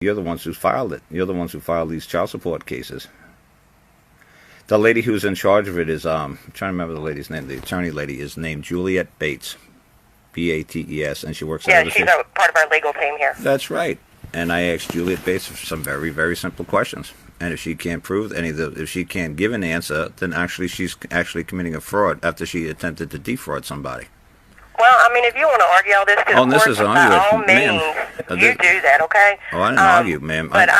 You're the ones who filed it. You're the ones who filed these child support cases. The lady who's in charge of it is, I'm trying to remember the lady's name. The attorney lady is named Juliet Bates, Bates, and she works out of the she's part of our legal team here. That's right. And I asked Juliet Bates some very, very simple questions. And if she can't prove if she can't give an answer, then actually she's actually committing a fraud after she attempted to defraud somebody. Well, I mean, if you want to argue all this, because by all means, you do that, okay? Oh, I didn't argue, ma'am. But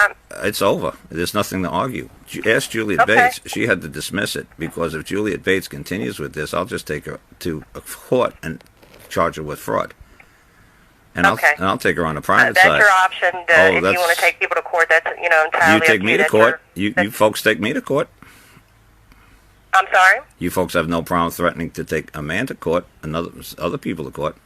it's over. There's nothing to argue. Ask Juliet Bates. She had to dismiss it, because if Juliet Bates continues with this, I'll just take her to a court and charge her with fraud. And I'll take her on the private side. That's your option. If you want to take people to court, that's entirely up to you. You take me to court. You folks take me to court. I'm sorry? You folks have no problem threatening to take a man to court and other people to court.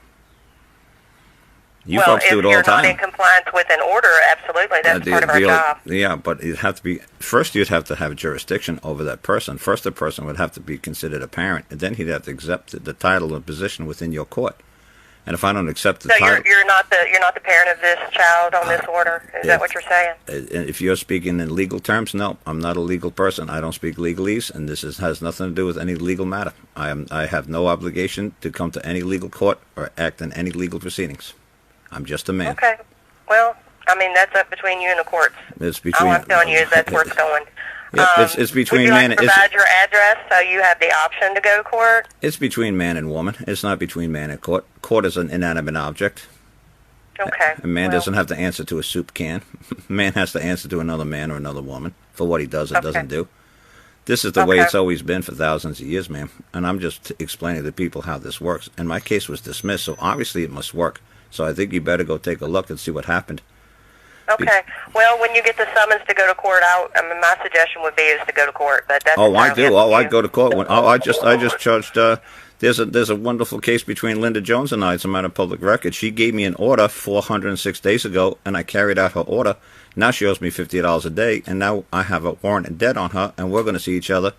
You folks do it all the time. Well, if you're not in compliance with an order, absolutely, that's part of our job. Yeah, but it'd have to be, first you'd have to have jurisdiction over that person. First the person would have to be considered a parent, and then he'd have to accept the title and position within your court. And if I don't accept the title... So you're not the parent of this child on this order? Is that what you're saying? If you're speaking in legal terms, no. I'm not a legal person. I don't speak legalese, and this has nothing to do with any legal matter. I have no obligation to come to any legal court or act in any legal proceedings. I'm just a man. Okay. Well, I mean, that's up between you and the courts. It's between... All I'm telling you is that's where it's going. It's between man. Would you like to provide your address so you have the option to go to court? It's between man and woman. It's not between man and court. Court is an inanimate object. Okay. A man doesn't have to answer to a soup can. Man has to answer to another man or another woman for what he does or doesn't do. This is the way it's always been for thousands of years, ma'am. And I'm just explaining to people how this works. And my case was dismissed, so obviously it must work. So I think you better go take a look and see what happened. Okay. Well, when you get the summons to go to court, my suggestion would be is to go to court. But that's I do. I go to court. I just charged. There's a wonderful case between Linda Jones and I. It's a matter of public record. She gave me an order 406 days ago, and I carried out her order. Now she owes me $50 a day, and now I have a warrant and debt on her, and we're going to see each other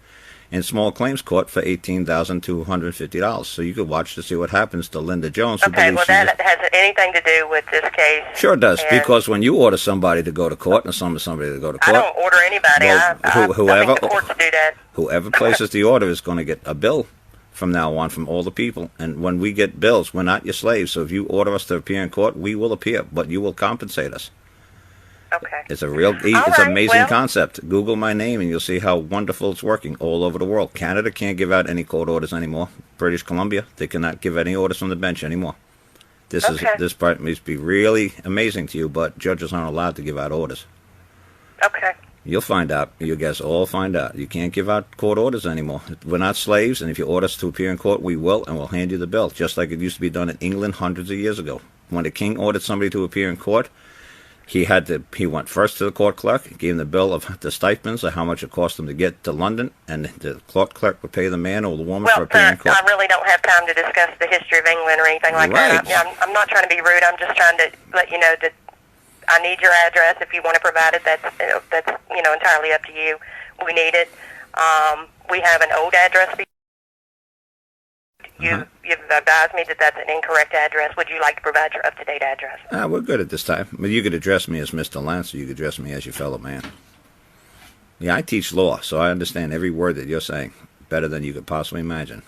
in small claims court for $18,250. So you could watch to see what happens to Linda Jones. Okay, well, that has anything to do with this case. Sure it does, because when you order somebody to go to court and somebody to go to court... I don't order anybody. Well, whoever, I think the courts do that. Whoever places the order is going to get a bill from now on from all the people. And when we get bills, we're not your slaves. So if you order us to appear in court, we will appear, but you will compensate us. Okay. It's an amazing concept. Google my name and you'll see how wonderful it's working all over the world. Canada can't give out any court orders anymore. British Columbia, they cannot give any orders from the bench anymore. This part must be really amazing to you, but judges aren't allowed to give out orders. Okay. You'll find out. You guys all find out. You can't give out court orders anymore. We're not slaves, and if you order us to appear in court, we will, and we'll hand you the bill, just like it used to be done in England hundreds of years ago. When the king ordered somebody to appear in court, he went first to the court clerk, gave him the bill of the stipends of how much it cost him to get to London, and the court clerk would pay the man or the woman for appearing in court. I really don't have time to discuss the history of England or anything like that. I'm not trying to be rude. I'm just trying to let you know that I need your address. If you want to provide it, that's entirely up to you. We need it. We have an old address. You've advised me that that's an incorrect address. Would you like to provide your up-to-date address? We're good at this time. But you could address me as Mr. Lance, or you could address me as your fellow man. Yeah, I teach law, so I understand every word that you're saying better than you could possibly imagine.